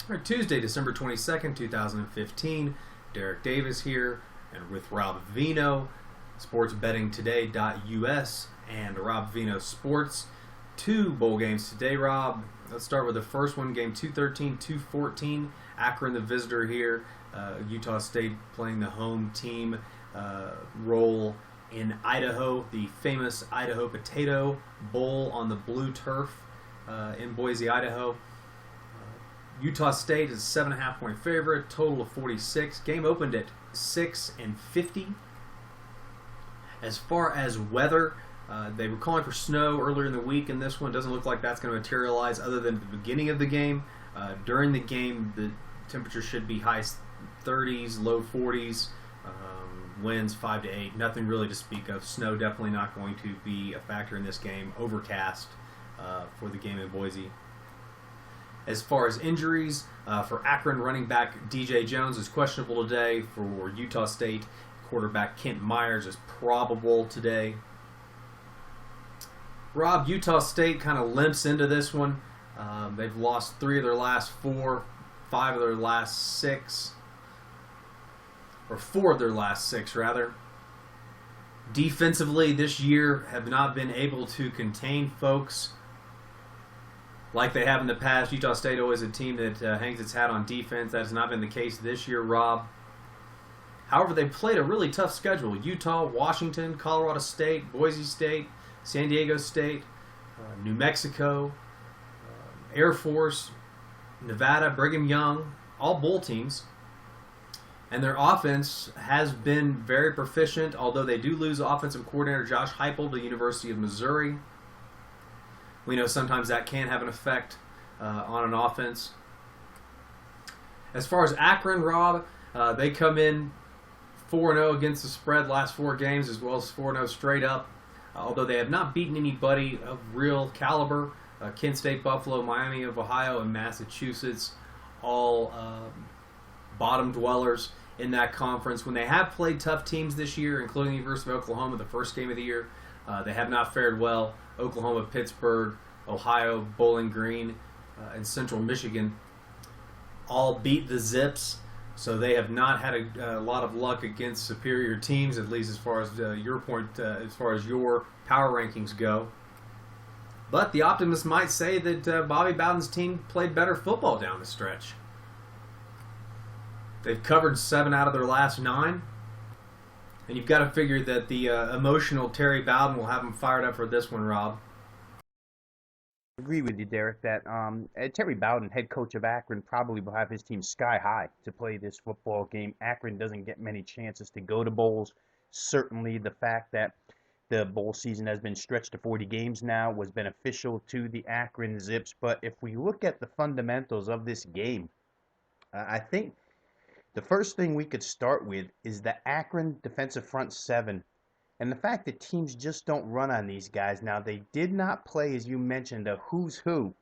All right, Tuesday, December 22nd, 2015. Derek Davis here, and with Rob Vino, sportsbettingtoday.us, and Rob Vino Sports. Two bowl games today, Rob. Let's start with the first one, game 213, 214. Akron, the visitor here. Utah State playing the home team role in Idaho, the famous Idaho Potato Bowl on the blue turf in Boise, Idaho. Utah State is a 7.5 point favorite, total of 46. Game opened at 6-50. As far as weather, they were calling for snow earlier in the week, and this one doesn't look like that's going to materialize other than at the beginning of the game. During the game, the temperature should be high 30s, low 40s, winds 5 to 8. Nothing really to speak of. Snow definitely not going to be a factor in this game. Overcast for the game in Boise. As far as injuries, for Akron running back DJ Jones is questionable today. For Utah State, quarterback Kent Myers is probable today. Rob, Utah State kind of limps into this one. They've lost 3 of their last 4, 5 of their last 6, or 4 of their last 6, rather. Defensively, this year have not been able to contain folks like they have in the past. Utah State always a team that hangs its hat on defense. That has not been the case this year, Rob. However, they played a really tough schedule. Utah, Washington, Colorado State, Boise State, San Diego State, New Mexico, Air Force, Nevada, Brigham Young, all bowl teams. And their offense has been very proficient, although they do lose offensive coordinator Josh Heupel to the University of Missouri. We know sometimes that can have an effect on an offense. As far as Akron, Rob, they come in 4-0 against the spread last 4 games, as well as 4-0 straight up. Although they have not beaten anybody of real caliber. Kent State, Buffalo, Miami of Ohio, and Massachusetts, all bottom dwellers in that conference. When they have played tough teams this year, including the University of Oklahoma, the first game of the year, they have not fared well. Oklahoma, Pittsburgh, Ohio, Bowling Green, and Central Michigan all beat the Zips. So they have not had a lot of luck against superior teams, at least as far as your point, as far as your power rankings go. But the optimists might say that Bobby Bowden's team played better football down the stretch. They've covered 7 out of their last 9. And you've got to figure that the emotional Terry Bowden will have him fired up for this one, Rob. I agree with you, Derek, that Terry Bowden, head coach of Akron, probably will have his team sky high to play this football game. Akron doesn't get many chances to go to bowls. Certainly the fact that the bowl season has been stretched to 40 games now was beneficial to the Akron Zips. But if we look at the fundamentals of this game, I think the first thing we could start with is the Akron defensive front 7 and the fact that teams just don't run on these guys. Now, they did not play, as you mentioned, a who's who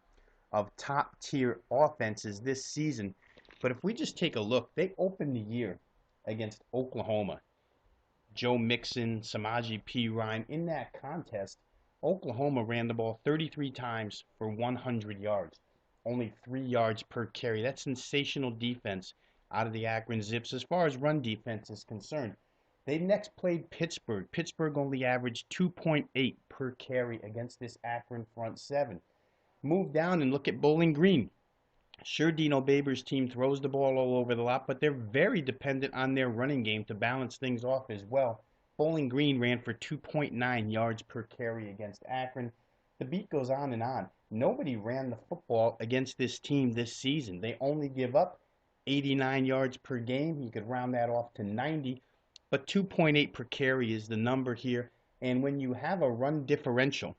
of top-tier offenses this season. But if we just take a look, they opened the year against Oklahoma. Joe Mixon, Samaje Perine. In that contest, Oklahoma ran the ball 33 times for 100 yards. Only 3 yards per carry. That's sensational defense out of the Akron Zips as far as run defense is concerned. They next played Pittsburgh. Pittsburgh only averaged 2.8 per carry against this Akron front 7. Move down and look at Bowling Green. Sure, Dino Babers' team throws the ball all over the lot, but they're very dependent on their running game to balance things off as well. Bowling Green ran for 2.9 yards per carry against Akron. The beat goes on and on. Nobody ran the football against this team this season. They only give up 89 yards per game. You could round that off to 90. But 2.8 per carry is the number here. And when you have a run differential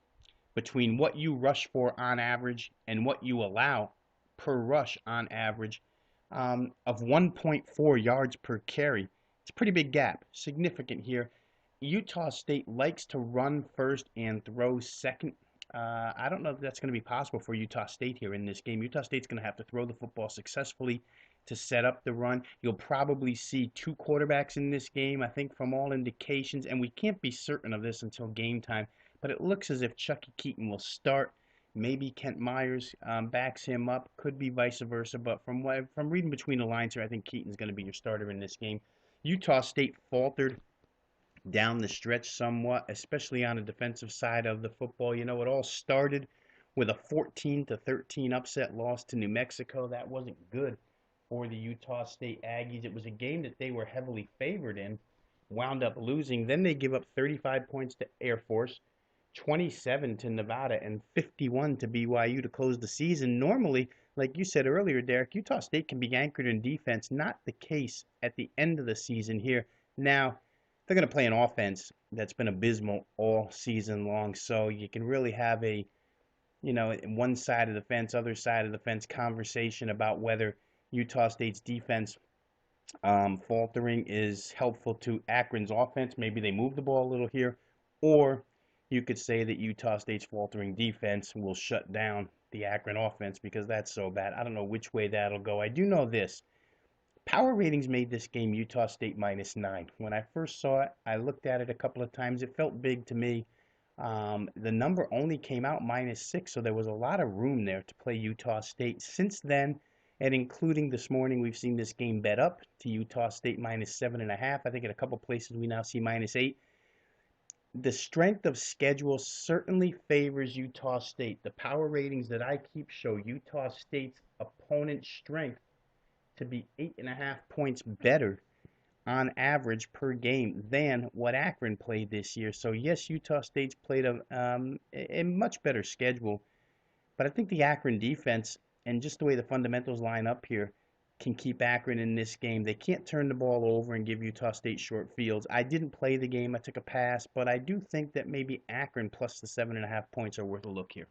between what you rush for on average and what you allow per rush on average of 1.4 yards per carry, it's a pretty big gap. Significant here. Utah State likes to run first and throw second. I don't know if that's going to be possible for Utah State here in this game. Utah State's going to have to throw the football successfully to set up the run. You'll probably see 2 quarterbacks in this game, I think, from all indications, and we can't be certain of this until game time, but it looks as if Chucky Keaton will start. Maybe Kent Myers backs him up. Could be vice versa. But from reading between the lines here, I think Keaton's going to be your starter in this game. Utah State faltered down the stretch somewhat, especially on the defensive side of the football. You know, it all started with a 14-13 upset loss to New Mexico. That wasn't good for the Utah State Aggies. It was a game that they were heavily favored in, wound up losing. Then they give up 35 points to Air Force, 27 to Nevada, and 51 to BYU to close the season. Normally, like you said earlier, Derek, Utah State can be anchored in defense. Not the case at the end of the season here. Now, they're going to play an offense that's been abysmal all season long. So you can really have a, one side of the fence, other side of the fence conversation about whether Utah State's defense faltering is helpful to Akron's offense. Maybe they move the ball a little here. Or you could say that Utah State's faltering defense will shut down the Akron offense because that's so bad. I don't know which way that'll go. I do know this. Power ratings made this game Utah State -9. When I first saw it, I looked at it a couple of times. It felt big to me. The number only came out -6, so there was a lot of room there to play Utah State. Since then, and including this morning, we've seen this game bet up to Utah State -7.5. I think in a couple places we now see -8. The strength of schedule certainly favors Utah State. The power ratings that I keep show Utah State's opponent strength to be 8.5 points better on average per game than what Akron played this year. So yes, Utah State's played a much better schedule, but I think the Akron defense and just the way the fundamentals line up here can keep Akron in this game. They can't turn the ball over and give Utah State short fields. I didn't play the game. I took a pass, but I do think that maybe Akron plus the 7.5 points are worth a look here.